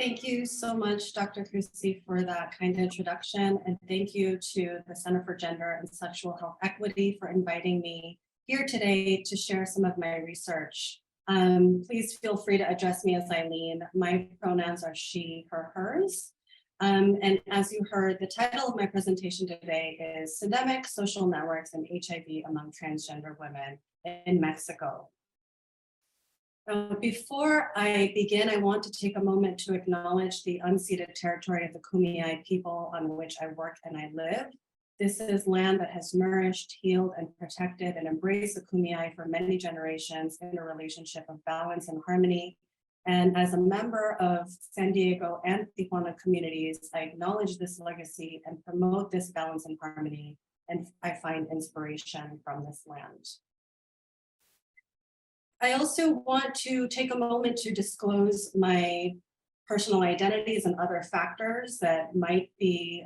Thank you so much, Dr. Krusi, for that kind introduction. And thank you to the Center for Gender and Sexual Health Equity for inviting me here today to share some of my research. Please feel free to address me as Eileen. My pronouns are she, her, hers. And as you heard, the title of my presentation today is Syndemic Social Networks and HIV Among Transgender Women in Mexico. Before I begin, I want to take a moment to acknowledge the unceded territory of the Kumeyaay people on which I work and I live. This is land that has nourished, healed, and protected and embraced the Kumeyaay for many generations in a relationship of balance and harmony. And as a member of San Diego and Tijuana communities, I acknowledge this legacy and promote this balance and harmony, and I find inspiration from this land. I also want to take a moment to disclose my personal identities and other factors that might be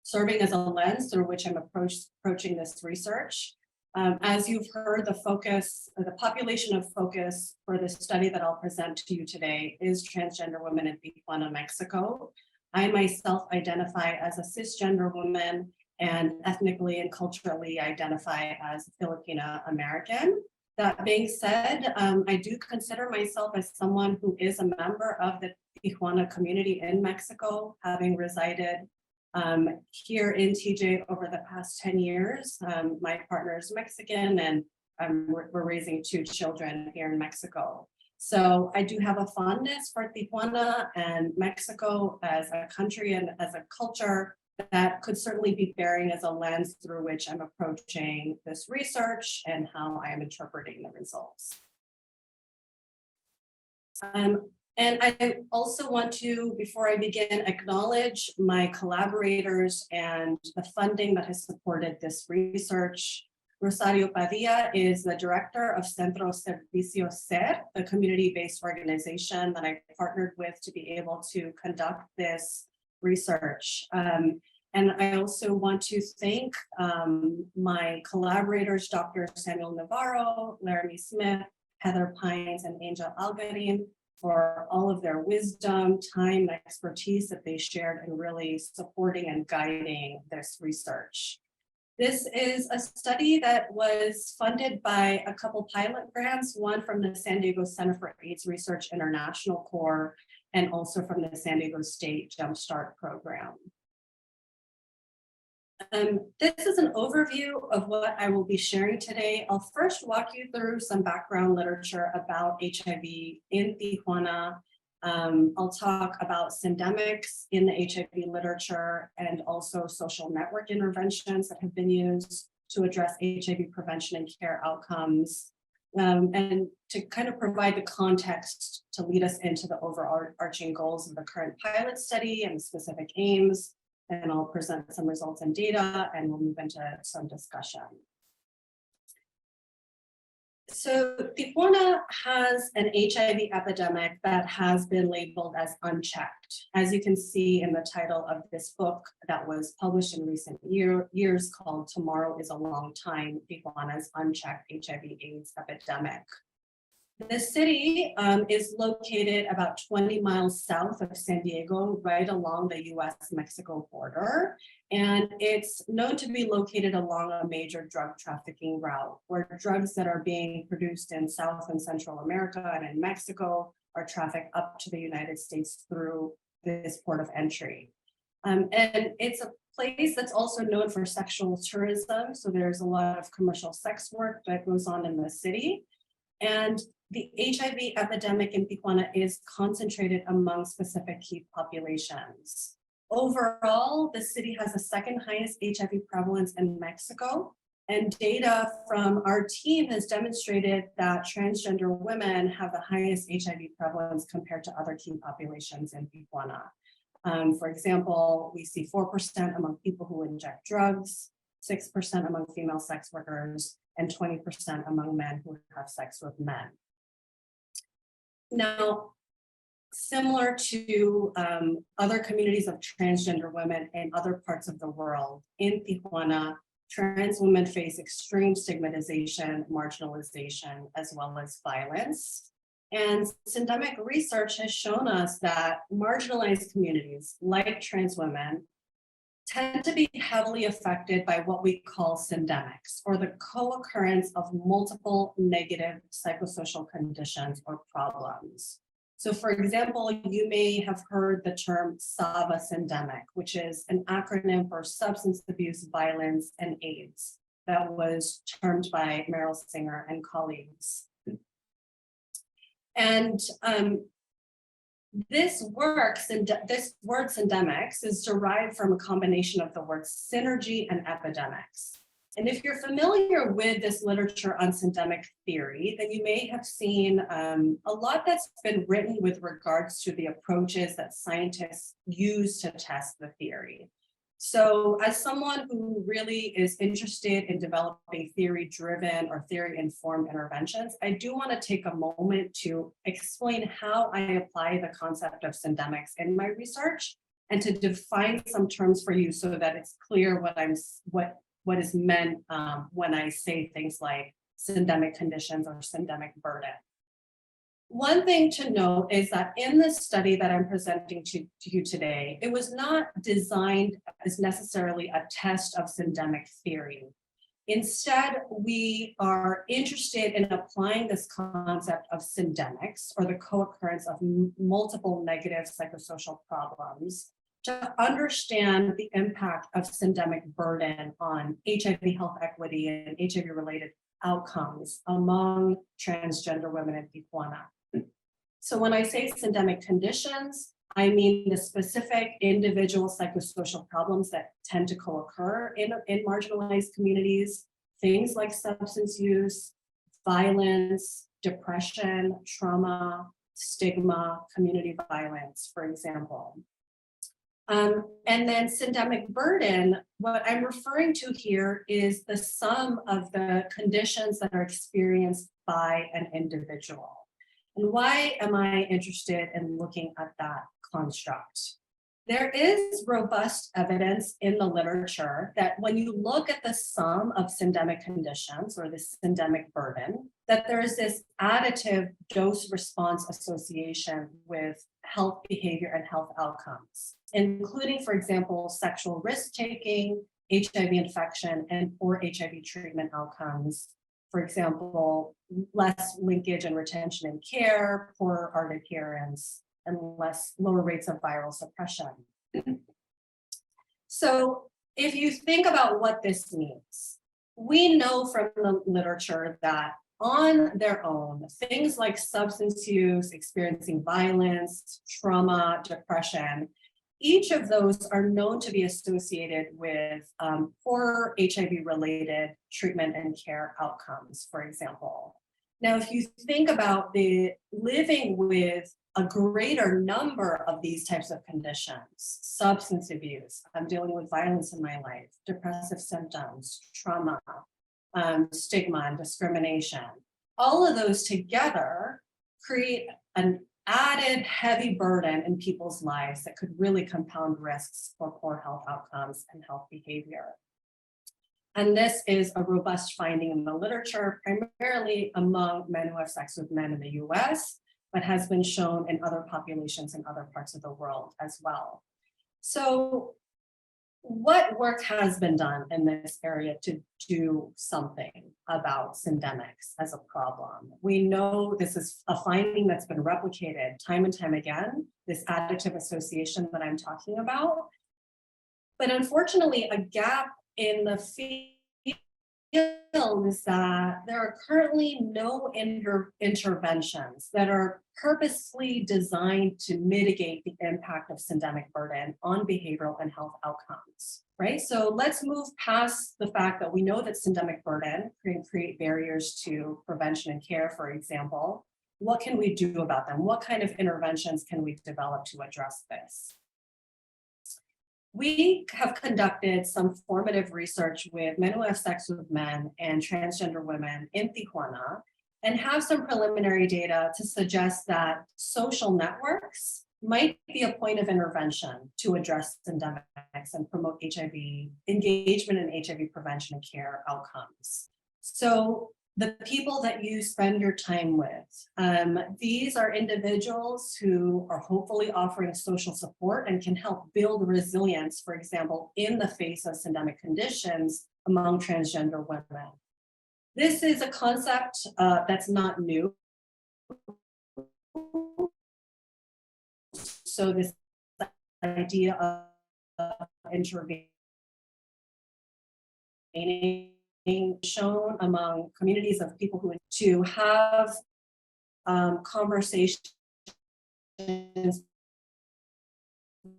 serving as a lens through which I'm approaching this research. As you've heard, the population of focus for the study that I'll present to you today is transgender women in Tijuana, Mexico. I myself identify as a cisgender woman and ethnically and culturally identify as Filipino American. That being said, I do consider myself as someone who is a member of the Tijuana community in Mexico, having resided here in TJ over the past 10 years. My partner is Mexican, and we're raising 2 children here in Mexico. So I do have a fondness for Tijuana and Mexico as a country and as a culture that could certainly be bearing as a lens through which I'm approaching this research and how I am interpreting the results. And I also want to, before I begin, acknowledge my collaborators and the funding that has supported this research. Rosario Padilla is the director of Centro Servicio SER, the community-based organization that I partnered with to be able to conduct this research. And I also want to thank my collaborators, Dr. Samuel Navarro, Laramie Smith, Heather Pines, and Angel Algarin, for all of their wisdom, time, and expertise that they shared in really supporting and guiding this research. This is a study that was funded by a couple pilot grants, one from the San Diego Center for AIDS Research International Corps, and also from the San Diego State Jumpstart Program. This is an overview of what I will be sharing today. I'll first walk you through some background literature about HIV in Tijuana. I'll talk about syndemics in the HIV literature and also social network interventions that have been used to address HIV prevention and care outcomes. And to kind of provide the context to lead us into the overarching goals of the current pilot study and specific aims. And I'll present some results and data, and we'll move into some discussion. So Tijuana has an HIV epidemic that has been labeled as unchecked. As you can see in the title of this book that was published in recent years called Tomorrow is a Long Time, Tijuana's Unchecked HIV/AIDS Epidemic. The city is located about 20 miles south of San Diego, right along the US-Mexico border. And it's known to be located along a major drug trafficking route, where drugs that are being produced in South and Central America and in Mexico are trafficked up to the United States through this port of entry. And it's a place that's also known for sexual tourism. So there's a lot of commercial sex work that goes on in the city. And the HIV epidemic in Tijuana is concentrated among specific key populations. Overall, the city has the second highest HIV prevalence in Mexico, and data from our team has demonstrated that transgender women have the highest HIV prevalence compared to other key populations in Tijuana. For example, we see 4% among people who inject drugs, 6% among female sex workers, and 20% among men who have sex with men. Now, similar to other communities of transgender women in other parts of the world, in Tijuana, trans women face extreme stigmatization, marginalization, as well as violence. And syndemic research has shown us that marginalized communities like trans women tend to be heavily affected by what we call syndemics, or the co-occurrence of multiple negative psychosocial conditions or problems. So for example, you may have heard the term SAVA syndemic, which is an acronym for substance abuse, violence, and AIDS, that was termed by Meryl Singer and colleagues. And this word syndemics is derived from a combination of the words synergy and epidemics. And if you're familiar with this literature on syndemic theory, then you may have seen a lot that's been written with regards to the approaches that scientists use to test the theory. So as someone who really is interested in developing theory-driven or theory-informed interventions, I do want to take a moment to explain how I apply the concept of syndemics in my research and to define some terms for you so that it's clear what is meant when I say things like syndemic conditions or syndemic burden. One thing to note is that in this study that I'm presenting to you today, it was not designed as necessarily a test of syndemic theory. Instead, we are interested in applying this concept of syndemics, or the co-occurrence of multiple negative psychosocial problems, to understand the impact of syndemic burden on HIV health equity and HIV-related outcomes among transgender women in Tijuana. So when I say syndemic conditions, I mean the specific individual psychosocial problems that tend to co-occur in marginalized communities, things like substance use, violence, depression, trauma, stigma, community violence, for example. And then syndemic burden, what I'm referring to here is the sum of the conditions that are experienced by an individual. And why am I interested in looking at that construct? There is robust evidence in the literature that when you look at the sum of syndemic conditions, or the syndemic burden, that there is this additive dose-response association with health behavior and health outcomes, including, for example, sexual risk-taking, HIV infection, and poor HIV treatment outcomes. For example, less linkage and retention in care, poorer art adherence, and lower rates of viral suppression. So if you think about what this means, we know from the literature that on their own, things like substance use, experiencing violence, trauma, depression, each of those are known to be associated with poor HIV-related treatment and care outcomes, for example. Now, if you think about the living with a greater number of these types of conditions, substance abuse, I'm dealing with violence in my life, depressive symptoms, trauma, stigma and discrimination, all of those together create an added heavy burden in people's lives that could really compound risks for poor health outcomes and health behavior. And this is a robust finding in the literature, primarily among men who have sex with men in the US, but has been shown in other populations in other parts of the world as well. So what work has been done in this area to do something about syndemics as a problem? We know this is a finding that's been replicated time and time again, this additive association that I'm talking about. But unfortunately, a gap in the field is that there are currently no interventions that are purposely designed to mitigate the impact of syndemic burden on behavioral and health outcomes, right? So let's move past the fact that we know that syndemic burden can create barriers to prevention and care, for example. What can we do about them? What kind of interventions can we develop to address this? We have conducted some formative research with men who have sex with men and transgender women in Tijuana, and have some preliminary data to suggest that social networks might be a point of intervention to address syndemics and promote HIV engagement in HIV prevention and care outcomes. So the people that you spend your time with. These are individuals who are hopefully offering social support and can help build resilience, for example, in the face of syndemic conditions among transgender women. This is a concept that's not new. So this idea of intervening shown among communities of people who to have conversations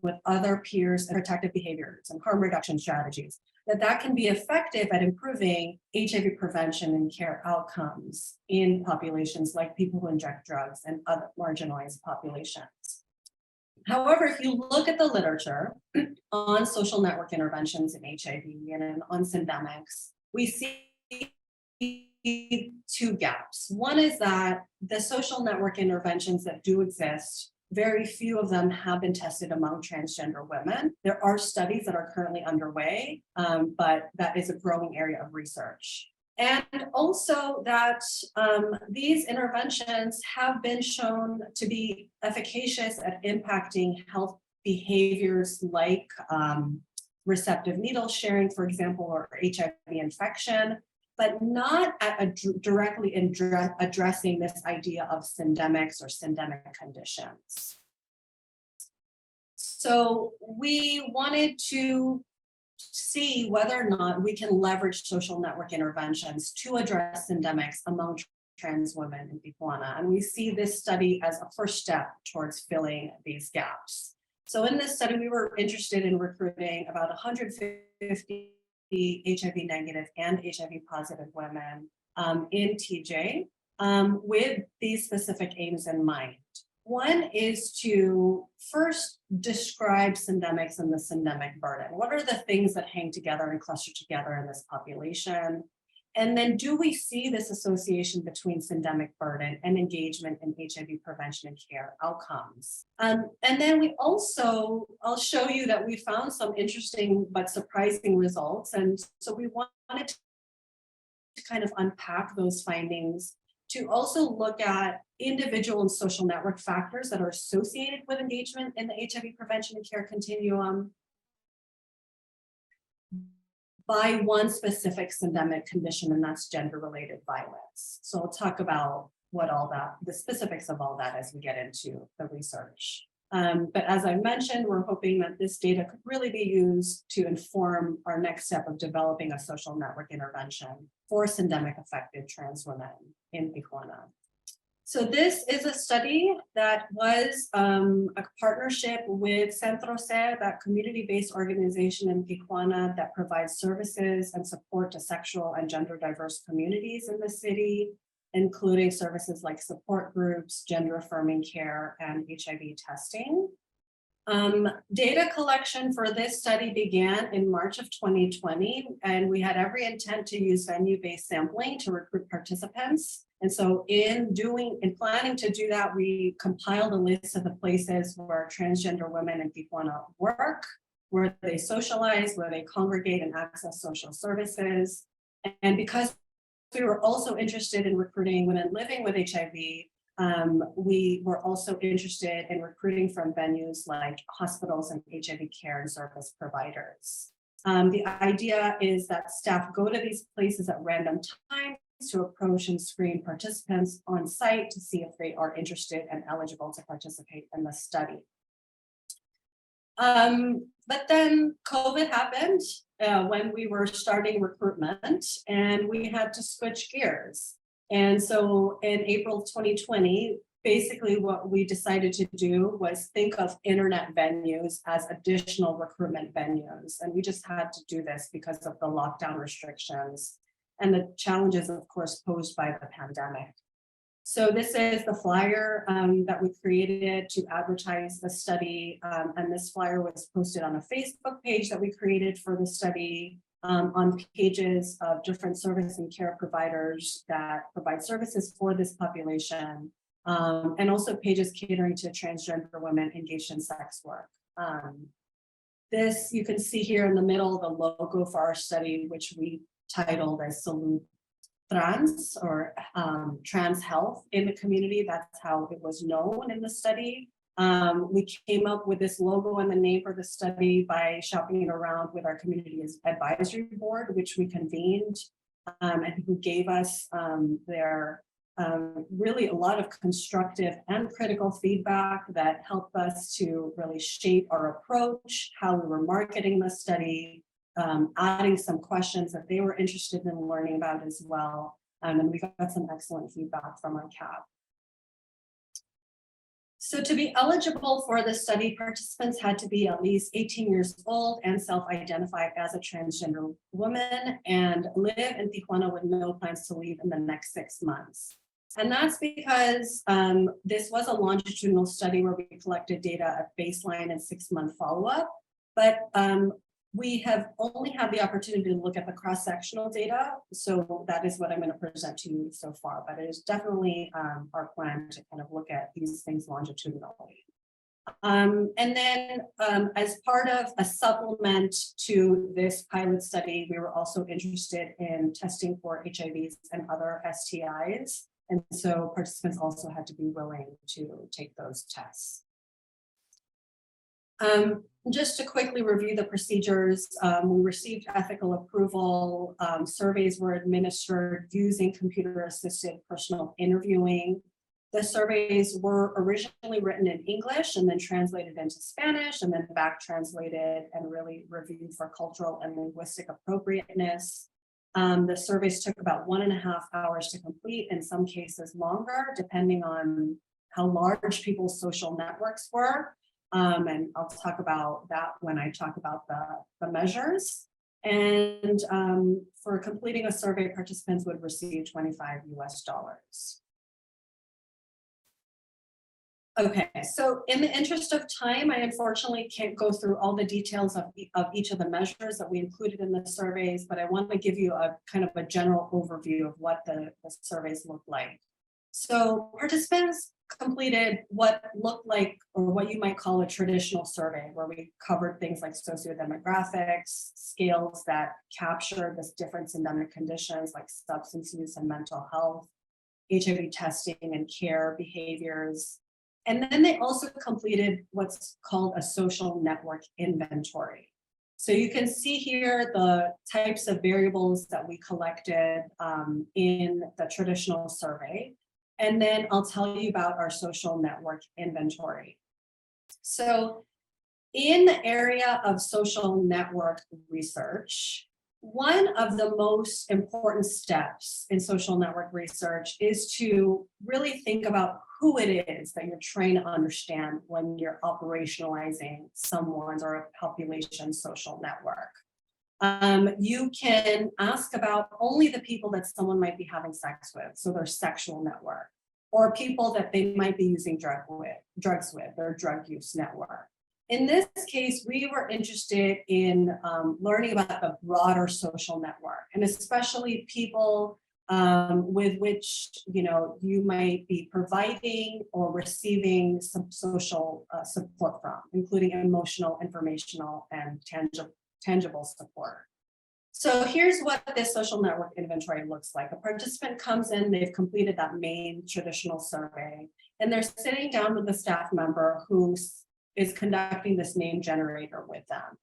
with other peers and protective behaviors and harm reduction strategies, that can be effective at improving HIV prevention and care outcomes in populations like people who inject drugs and other marginalized populations. However, if you look at the literature on social network interventions in HIV and on syndemics, we see two gaps. One is that the social network interventions that do exist, very few of them have been tested among transgender women. There are studies that are currently underway, but that is a growing area of research. And also that these interventions have been shown to be efficacious at impacting health behaviors like receptive needle sharing, for example, or HIV infection, but not at directly addressing this idea of syndemics or syndemic conditions. So we wanted to see whether or not we can leverage social network interventions to address syndemics among trans women in Tijuana. And we see this study as a first step towards filling these gaps. So in this study, we were interested in recruiting about 150 HIV negative and HIV positive women in TJ with these specific aims in mind. One is to first describe syndemics and the syndemic burden. What are the things that hang together and cluster together in this population? And then do we see this association between syndemic burden and engagement in HIV prevention and care outcomes? And then we also, I'll show you that we found some interesting but surprising results. And so we wanted to kind of unpack those findings to also look at individual and social network factors that are associated with engagement in the HIV prevention and care continuum by one specific syndemic condition, and that's gender-related violence. So I'll talk about what all that, the specifics of all that as we get into the research. But as I mentioned, we're hoping that this data could really be used to inform our next step of developing a social network intervention for syndemic affected trans women in Tijuana. So this is a study that was a partnership with Centro C, that community-based organization in Tijuana that provides services and support to sexual and gender diverse communities in the city, including services like support groups, gender affirming care, and HIV testing. Data collection for this study began in March of 2020, and we had every intent to use venue-based sampling to recruit participants. And so in planning to do that, we compiled a list of the places where transgender women in Tijuana work, where they socialize, where they congregate and access social services. And because we were also interested in recruiting women living with HIV, we were also interested in recruiting from venues like hospitals and HIV care and service providers. The idea is that staff go to these places at random times to approach and screen participants on site to see if they are interested and eligible to participate in the study. But then COVID happened when we were starting recruitment, and we had to switch gears. And so in April 2020, basically what we decided to do was think of internet venues as additional recruitment venues. And we just had to do this because of the lockdown restrictions and the challenges, of course, posed by the pandemic. So this is the flyer that we created to advertise the study. And this flyer was posted on a Facebook page that we created for the study, on pages of different service and care providers that provide services for this population, and also pages catering to transgender women engaged in sex work. This, you can see here in the middle, the logo for our study, which we titled as Salute trans or trans health in the community. That's how it was known in the study. We came up with this logo and the name for the study by shopping it around with our community advisory board, which we convened, and who gave us their really a lot of constructive and critical feedback that helped us to really shape our approach, how we were marketing the study, adding some questions that they were interested in learning about as well. And we got some excellent feedback from our CAP. So to be eligible for the study, participants had to be at least 18 years old and self-identified as a transgender woman and live in Tijuana with no plans to leave in the next 6 months. And that's because this was a longitudinal study where we collected data at baseline and 6-month follow-up, but we have only had the opportunity to look at the cross-sectional data. So that is what I'm going to present to you so far, but it is definitely our plan to kind of look at these things longitudinally. And then as part of a supplement to this pilot study, we were also interested in testing for HIVs and other STIs. And so participants also had to be willing to take those tests. Just to quickly review the procedures, we received ethical approval. Surveys were administered using computer-assisted personal interviewing. The surveys were originally written in English and then translated into Spanish and then back translated and really reviewed for cultural and linguistic appropriateness. The surveys took about 1.5 hours to complete, in some cases longer, depending on how large people's social networks were. And I'll talk about that when I talk about the measures. And for completing a survey, participants would receive $25 US. Okay, so in the interest of time, I unfortunately can't go through all the details of each of the measures that we included in the surveys, but I want to give you a kind of a general overview of what the surveys look like. So participants completed what looked like, or what you might call a traditional survey, where we covered things like sociodemographics, scales that capture this different syndemic conditions like substance use and mental health, HIV testing and care behaviors. And then they also completed what's called a social network inventory. So you can see here the types of variables that we collected in the traditional survey. And then I'll tell you about our social network inventory. So in the area of social network research, one of the most important steps in social network research is to really think about who it is that you're trying to understand when you're operationalizing someone's or a population's social network. You can ask about only the people that someone might be having sex with, so their sexual network, or people that they might be using drugs with, their drug use network. In this case, we were interested in learning about the broader social network, and especially people with which you might be providing or receiving some social support from, including emotional, informational, and tangible support. So here's what this social network inventory looks like. A participant comes in, they've completed that main traditional survey, and they're sitting down with a staff member who is conducting this name generator with them.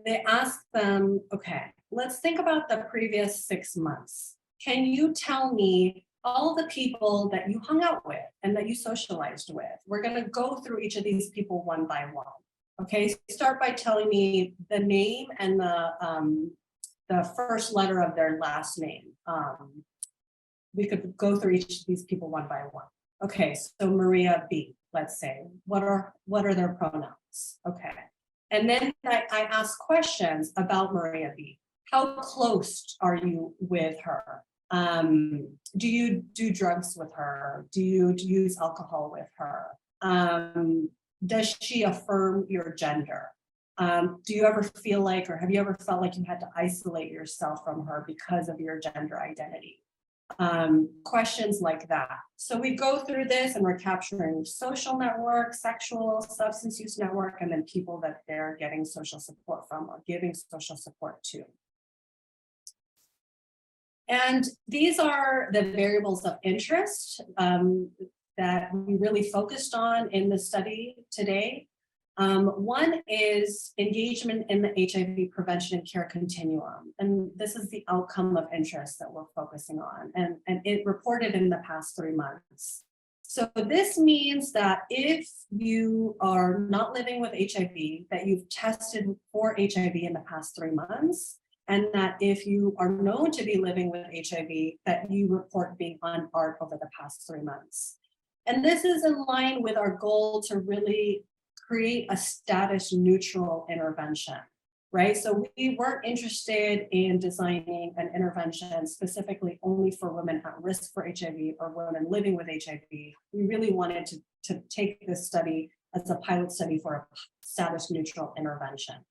They ask them, okay, let's think about the previous 6 months. Can you tell me all the people that you hung out with and that you socialized with? We're gonna go through each of these people one by one. Okay, so start by telling me the name and the first letter of their last name. We could go through each of these people one by one. Okay, so Maria B, let's say, what are their pronouns? Okay, and then I ask questions about Maria B. How close are you with her? Do you do drugs with her? Do you use alcohol with her? Does she affirm your gender? Do you ever feel like, or have you ever felt like you had to isolate yourself from her because of your gender identity? Questions like that. So we go through this and we're capturing social network, sexual, substance use network, and then people that they're getting social support from or giving social support to. And these are the variables of interest that we really focused on in the study today. One is engagement in the HIV prevention and care continuum. And this is the outcome of interest that we're focusing on, and it reported in the past 3 months. So this means that if you are not living with HIV, that you've tested for HIV in the past 3 months, and that if you are known to be living with HIV, that you report being unbarred over the past 3 months. And this is in line with our goal to really create a status neutral intervention, right? So we weren't interested in designing an intervention specifically only for women at risk for HIV or women living with HIV. We really wanted to take this study as a pilot study for a status neutral intervention.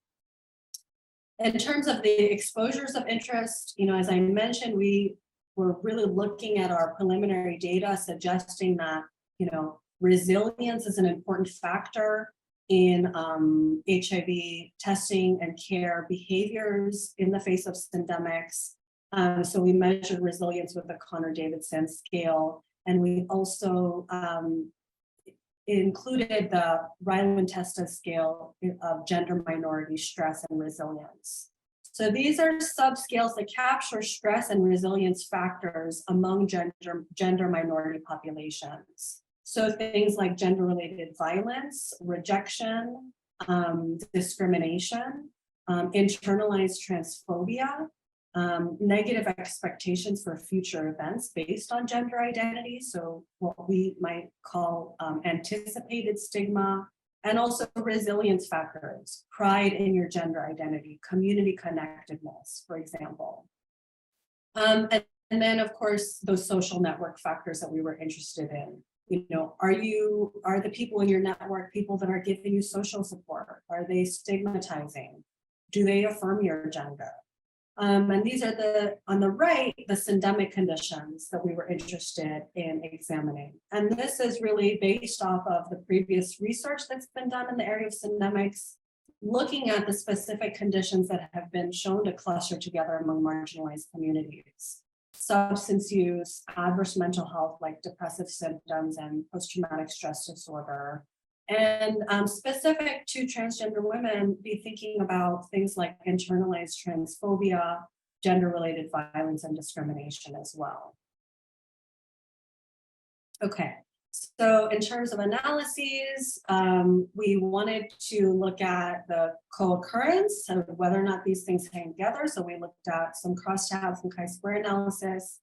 In terms of the exposures of interest, as I mentioned, we were really looking at our preliminary data suggesting that, resilience is an important factor in HIV testing and care behaviors in the face of syndemics. So we measured resilience with the Connor-Davidson scale, and we also included the Ryland-Testa scale of gender minority stress and resilience. So these are subscales that capture stress and resilience factors among gender minority populations. So things like gender-related violence, rejection, discrimination, internalized transphobia, negative expectations for future events based on gender identity, so what we might call anticipated stigma, and also resilience factors, pride in your gender identity, community connectedness, for example. And then, of course, those social network factors that we were interested in. Are the people in your network people that are giving you social support? Are they stigmatizing? Do they affirm your gender? And these are on the right, the syndemic conditions that we were interested in examining. And this is really based off of the previous research that's been done in the area of syndemics, looking at the specific conditions that have been shown to cluster together among marginalized communities. Substance use, adverse mental health like depressive symptoms and post-traumatic stress disorder. And specific to transgender women, be thinking about things like internalized transphobia, gender-related violence and discrimination as well. Okay, so in terms of analyses, we wanted to look at the co-occurrence of whether or not these things hang together. So we looked at some crosstabs and chi-square analysis.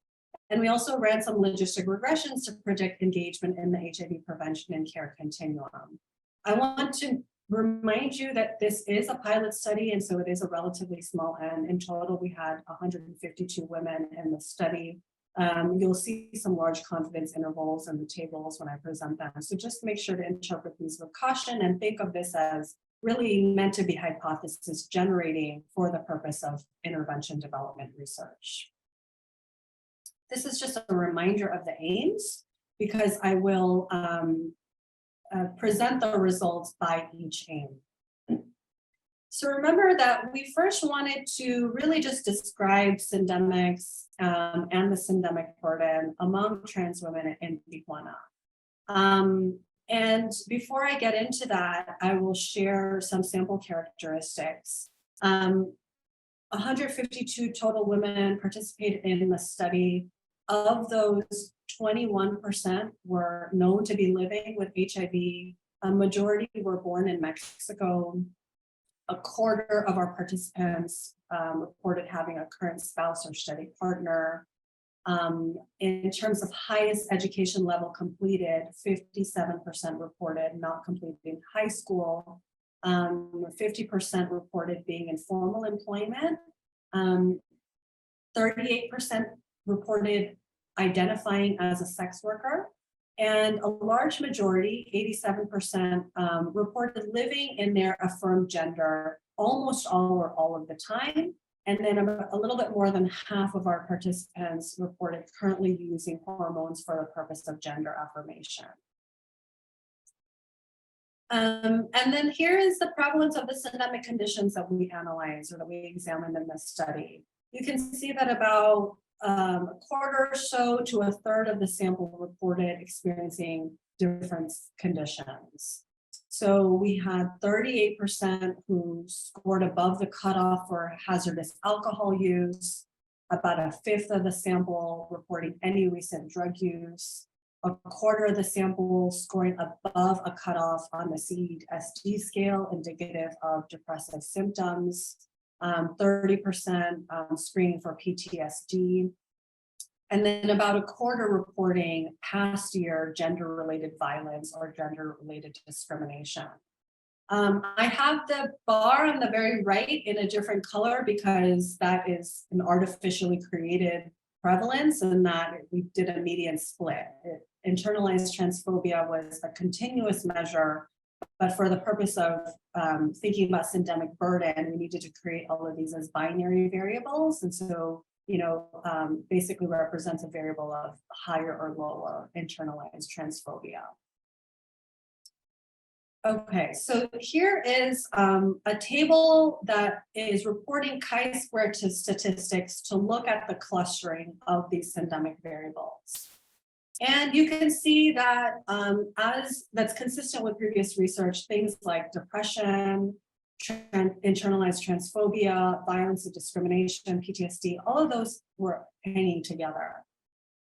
And we also ran some logistic regressions to predict engagement in the HIV prevention and care continuum. I want to remind you that this is a pilot study, and so it is a relatively small N. In total, we had 152 women in the study. You'll see some large confidence intervals in the tables when I present them. So just make sure to interpret these with caution and think of this as really meant to be hypothesis generating for the purpose of intervention development research. This is just a reminder of the aims, because I will present the results by each aim. So remember that we first wanted to really just describe syndemics and the syndemic burden among trans women in Tijuana. And before I get into that, I will share some sample characteristics. 152 total women participated in the study. Of those, 21% were known to be living with HIV. A majority were born in Mexico. A quarter of our participants reported having a current spouse or study partner. In terms of highest education level completed, 57% reported not completing high school. 50% reported being in formal employment. 38% reported identifying as a sex worker, and a large majority, 87%, reported living in their affirmed gender almost all or all of the time. And then a little bit more than half of our participants reported currently using hormones for the purpose of gender affirmation. And then here is the prevalence of the syndemic conditions that we analyzed or that we examined in this study. You can see that about quarter or so to a third of the sample reported experiencing different conditions. So we had 38% who scored above the cutoff for hazardous alcohol use, about a fifth of the sample reporting any recent drug use, a quarter of the sample scoring above a cutoff on the CGSD scale indicative of depressive symptoms, 30% screening for PTSD, and then about a quarter reporting past year gender-related violence or gender-related discrimination. I have the bar on the very right in a different color because that is an artificially created prevalence and that we did a median split. Internalized transphobia was a continuous measure, but for the purpose of thinking about syndemic burden, we needed to create all of these as binary variables. And so, basically represents a variable of higher or lower internalized transphobia. Okay, so here is a table that is reporting chi-square statistics to look at the clustering of these syndemic variables. And you can see that as that's consistent with previous research, things like depression, internalized transphobia, violence and discrimination, PTSD, all of those were hanging together.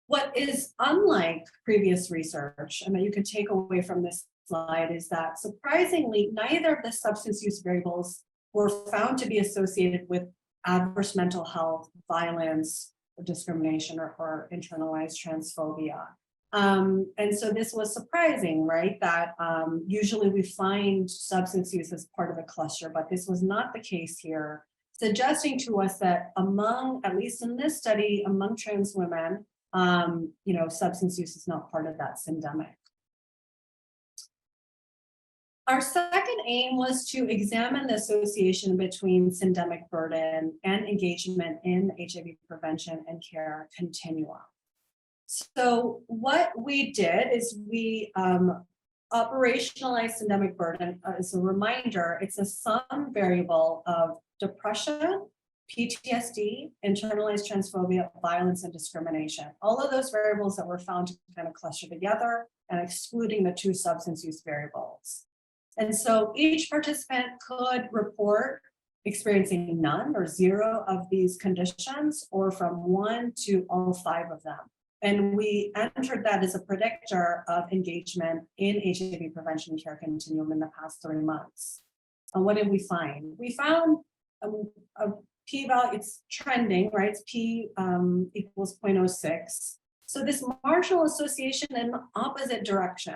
What is unlike previous research, and that you can take away from this slide, is that surprisingly, neither of the substance use variables were found to be associated with adverse mental health, violence, or discrimination, or internalized transphobia. And so this was surprising, right? That usually we find substance use as part of a cluster, but this was not the case here, suggesting to us that among, at least in this study, among trans women, substance use is not part of that syndemic. Our second aim was to examine the association between syndemic burden and engagement in the HIV prevention and care continuum. So what we did is we operationalized syndemic burden. As a reminder, it's a sum variable of depression, PTSD, internalized transphobia, violence, and discrimination. All of those variables that were found to kind of cluster together and excluding the two substance use variables. And so each participant could report experiencing none or zero of these conditions, or from 1 to all 5 of them. And we entered that as a predictor of engagement in HIV prevention and care continuum in the past 3 months. And what did we find? We found a p-value, it's trending, right? It's p equals 0.06. So this marginal association in the opposite direction.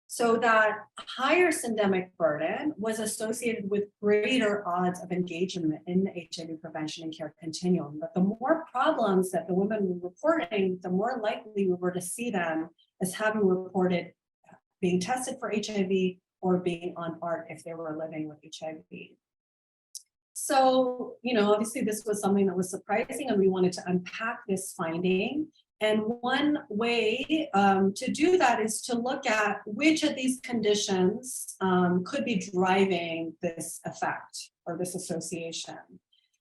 So that higher syndemic burden was associated with greater odds of engagement in the HIV prevention and care continuum. But the more problems that the women were reporting, the more likely we were to see them as having reported being tested for HIV or being on ART if they were living with HIV. So, obviously this was something that was surprising, and we wanted to unpack this finding. And one way to do that is to look at which of these conditions could be driving this effect or this association.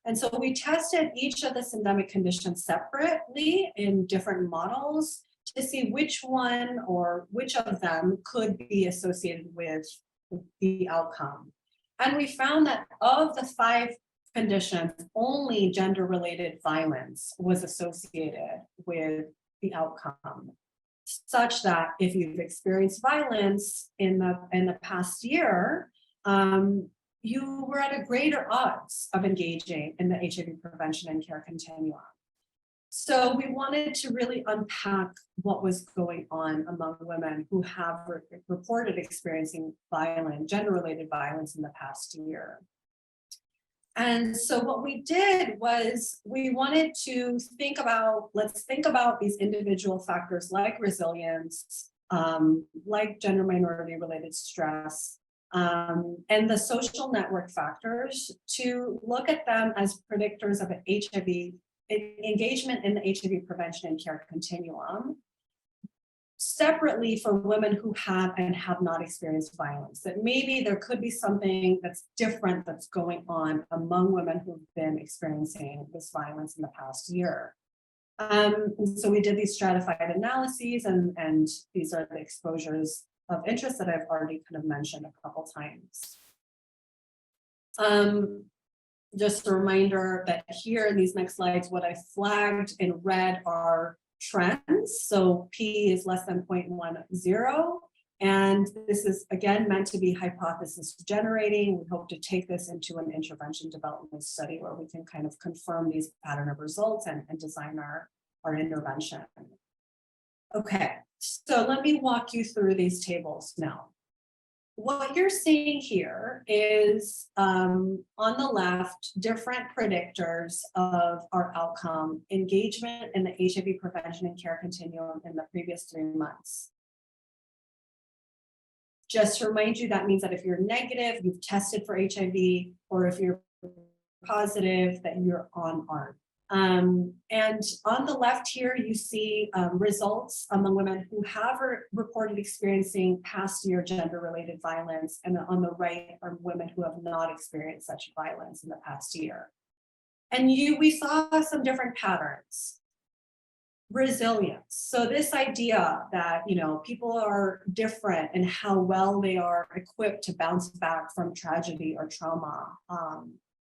And so we tested each of the syndemic conditions separately in different models to see which one or which of them could be associated with the outcome. And we found that of the 5 conditions, only gender-related violence was associated with the outcome, such that if you've experienced violence in the past year, you were at a greater odds of engaging in the HIV prevention and care continuum. So we wanted to really unpack what was going on among women who have reported experiencing gender-related violence in the past year. And so what we did was we wanted to let's think about these individual factors like resilience, like gender minority related stress, and the social network factors, to look at them as predictors of HIV engagement in the HIV prevention and care continuum, separately for women who have and have not experienced violence, that maybe there could be something that's different that's going on among women who've been experiencing this violence in the past year. So we did these stratified analyses, and these are the exposures of interest that I've already kind of mentioned a couple times. Just a reminder that here in these next slides, what I flagged in red are trends. So P is less than 0.10. And this is again meant to be hypothesis generating. We hope to take this into an intervention development study where we can kind of confirm these pattern of results and design our intervention. Okay, so let me walk you through these tables now. What you're seeing here is on the left, different predictors of our outcome, engagement in the HIV prevention and care continuum in the previous 3 months. Just to remind you, that means that if you're negative, you've tested for HIV, or if you're positive, that you're on ARN. And on the left here, you see results among women who have reported experiencing past year gender-related violence, and on the right are women who have not experienced such violence in the past year. And we saw some different patterns. Resilience. So this idea that, people are different and how well they are equipped to bounce back from tragedy or trauma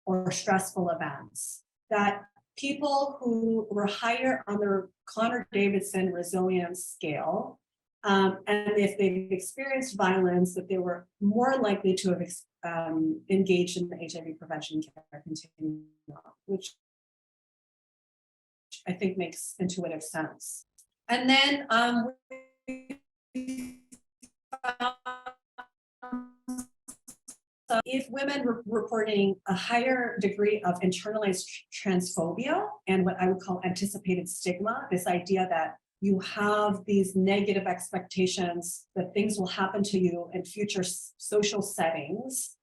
or stressful events, that people who were higher on the Connor-Davidson resilience scale, and if they've experienced violence, that they were more likely to have engaged in the HIV prevention care continuum, which I think makes intuitive sense. And then if women were reporting a higher degree of internalized transphobia and what I would call anticipated stigma, this idea that you have these negative expectations that things will happen to you in future social settings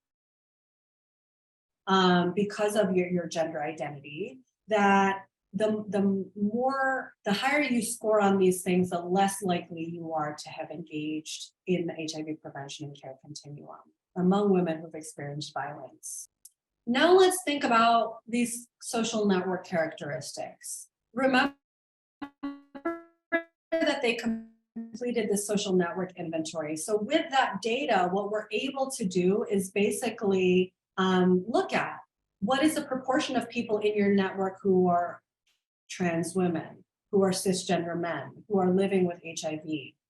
because of your gender identity, that the higher you score on these things, the less likely you are to have engaged in the HIV prevention and care continuum among women who've experienced violence. Now let's think about these social network characteristics. Remember that they completed the social network inventory. So with that data, what we're able to do is basically look at what is the proportion of people in your network who are trans women, who are cisgender men, who are living with HIV,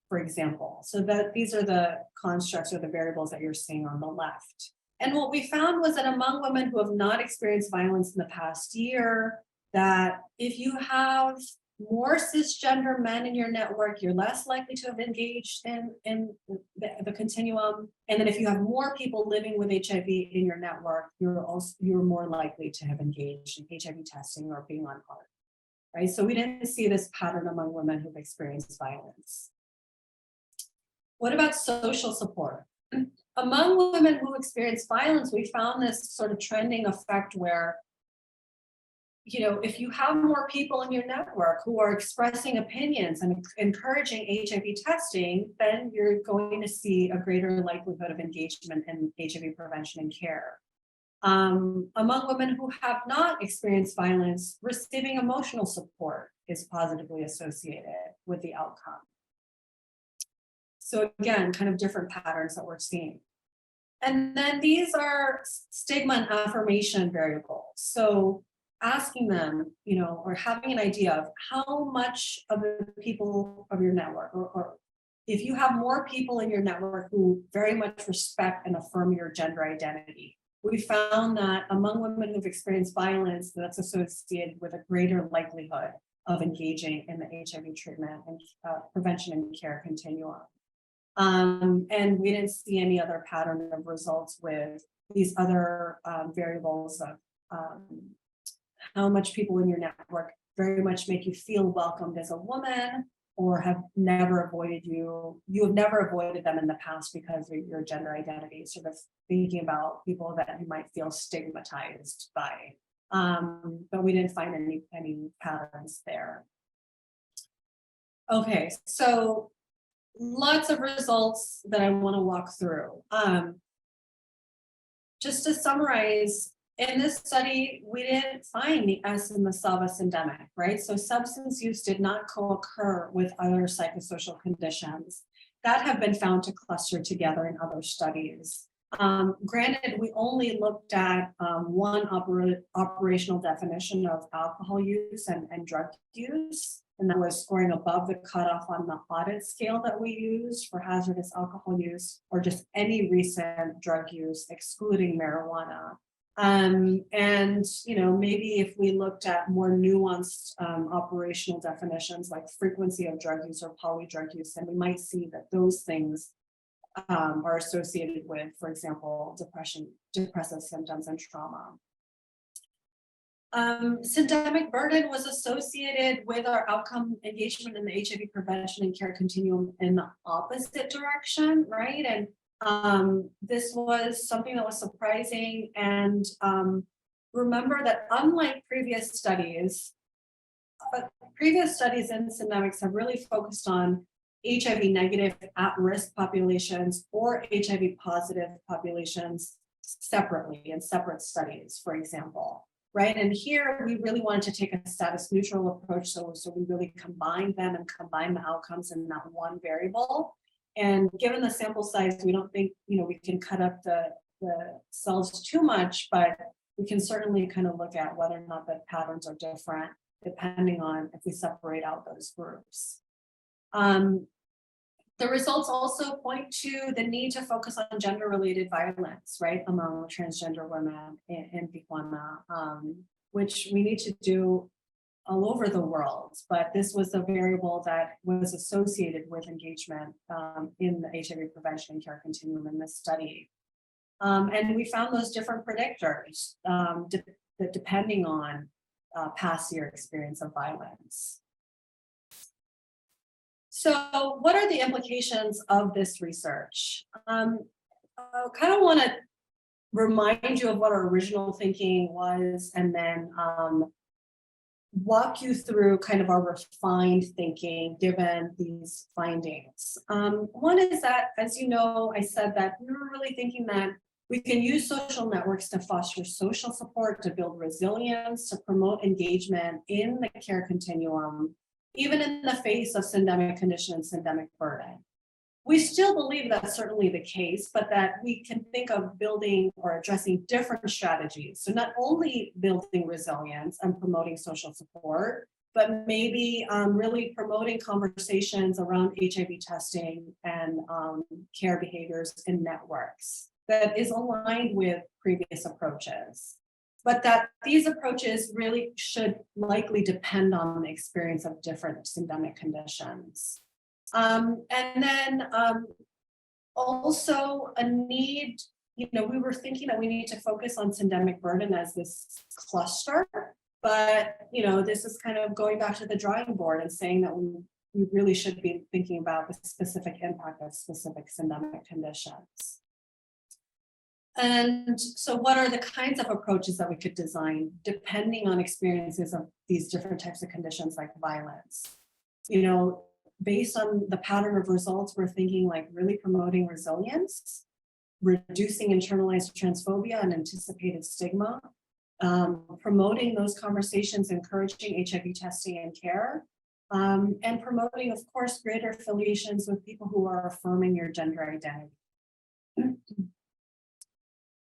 for example. So that these are the constructs or the variables that you're seeing on the left. And what we found was that among women who have not experienced violence in the past year, that if you have more cisgender men in your network, you're less likely to have engaged in the continuum. And then if you have more people living with HIV in your network, you're more likely to have engaged in HIV testing or being on ARN. Right? So we didn't see this pattern among women who've experienced violence. What about social support? Among women who experience violence, we found this sort of trending effect where, if you have more people in your network who are expressing opinions and encouraging HIV testing, then you're going to see a greater likelihood of engagement in HIV prevention and care. Among women who have not experienced violence, receiving emotional support is positively associated with the outcome. So again, kind of different patterns that we're seeing. And then these are stigma and affirmation variables. So asking them, or having an idea of how much of the people of your network, or if you have more people in your network who very much respect and affirm your gender identity, we found that among women who've experienced violence, that's associated with a greater likelihood of engaging in the HIV treatment and prevention and care continuum. And we didn't see any other pattern of results with these other variables of how much people in your network very much make you feel welcomed as a woman, or have never avoided you have never avoided them in the past because of your gender identity, sort of thinking about people that you might feel stigmatized by. But we didn't find any patterns there. Okay, so lots of results that I want to walk through. Just to summarize, in this study, we didn't find the S in the SAVA syndemic, right? So substance use did not co-occur with other psychosocial conditions that have been found to cluster together in other studies. Granted, we only looked at one operational definition of alcohol use and drug use, and that was scoring above the cutoff on the audit scale that we used for hazardous alcohol use, or just any recent drug use, excluding marijuana. And, you know, maybe if we looked at more nuanced operational definitions like frequency of drug use or polydrug use, then we might see that those things are associated with, for example, depression, depressive symptoms, and trauma. Syndemic burden was associated with our outcome engagement in the HIV prevention and care continuum in the opposite direction, right? And this was something that was surprising. And remember that unlike previous studies in Syndemics have really focused on HIV negative at-risk populations or HIV positive populations separately in separate studies, for example, right? And here we really wanted to take a status neutral approach. So we really combined them and combine the outcomes in that one variable. And given the sample size, we don't think, you know, we can cut up the cells too much, but we can certainly kind of look at whether or not the patterns are different depending on if we separate out those groups. The results also point to the need to focus on gender-related violence, right, among transgender women in Tijuana, which we need to do all over the world. But this was a variable that was associated with engagement in the HIV prevention and care continuum in this study. And we found those different predictors depending on past year experience of violence. So what are the implications of this research? I kind of want to remind you of what our original thinking was, and then walk you through kind of our refined thinking given these findings. One is that, as you know, I said that we were really thinking that we can use social networks to foster social support, to build resilience, to promote engagement in the care continuum, even in the face of syndemic condition and syndemic burden. We still believe that's certainly the case, but that we can think of building or addressing different strategies. So not only building resilience and promoting social support, but maybe really promoting conversations around HIV testing and care behaviors in networks that is aligned with previous approaches. But that these approaches really should likely depend on the experience of different syndemic conditions. And then also a need, you know, we were thinking that we need to focus on syndemic burden as this cluster, but, you know, this is kind of going back to the drawing board and saying that we really should be thinking about the specific impact of specific syndemic conditions. And so what are the kinds of approaches that we could design depending on experiences of these different types of conditions like violence? You know, based on the pattern of results, we're thinking like really promoting resilience, reducing internalized transphobia and anticipated stigma, promoting those conversations, encouraging HIV testing and care, and promoting, of course, greater affiliations with people who are affirming your gender identity.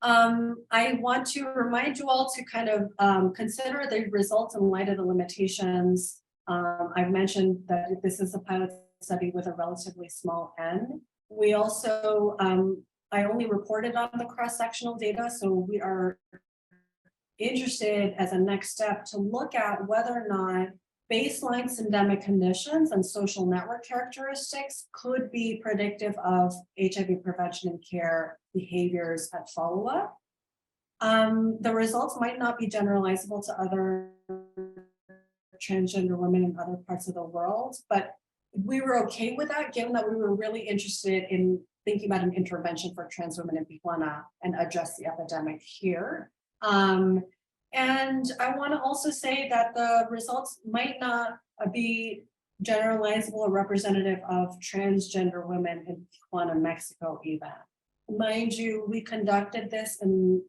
I want to remind you all to kind of consider the results in light of the limitations. I've mentioned that this is a pilot study with a relatively small N. We also, I only reported on the cross-sectional data, so we are interested as a next step to look at whether or not baseline syndemic conditions and social network characteristics could be predictive of HIV prevention and care behaviors at follow-up. The results might not be generalizable to other transgender women in other parts of the world, but we were okay with that, given that we were really interested in thinking about an intervention for trans women in Tijuana and address the epidemic here. And I want to also say that the results might not be generalizable or representative of transgender women in Tijuana, Mexico, even. Mind you, we conducted this in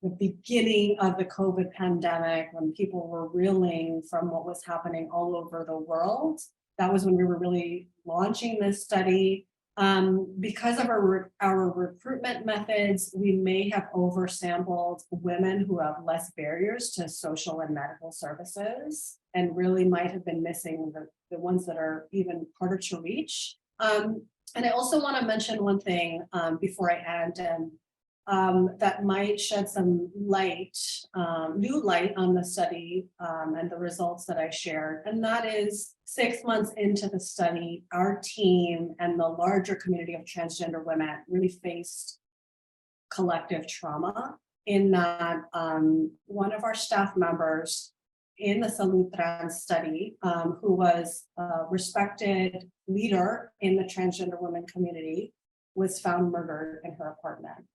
the beginning of the COVID pandemic, when people were reeling from what was happening all over the world. That was when we were really launching this study. Because of our recruitment methods, we may have oversampled women who have less barriers to social and medical services, and really might have been missing the ones that are even harder to reach. And I also want to mention one thing before I end, and that might shed some light, new light on the study and the results that I shared. And that is 6 months into the study, our team and the larger community of transgender women really faced collective trauma in that one of our staff members in the Salud Trans study, who was a respected leader in the transgender women community, was found murdered in her apartment.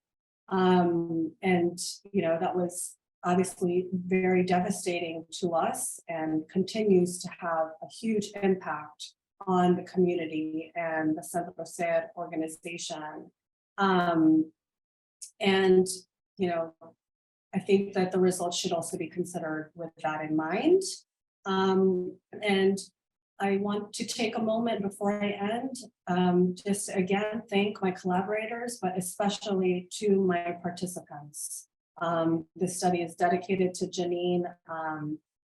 And, you know, that was obviously very devastating to us and continues to have a huge impact on the community and the Centro Ser organization. And, you know, I think that the results should also be considered with that in mind. And I want to take a moment before I end, just again, thank my collaborators, but especially to my participants. This study is dedicated to Janine,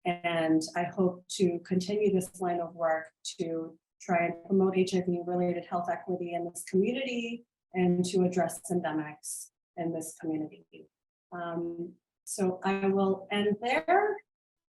and I hope to continue this line of work to try and promote HIV-related health equity in this community and to address syndemics in this community. So I will end there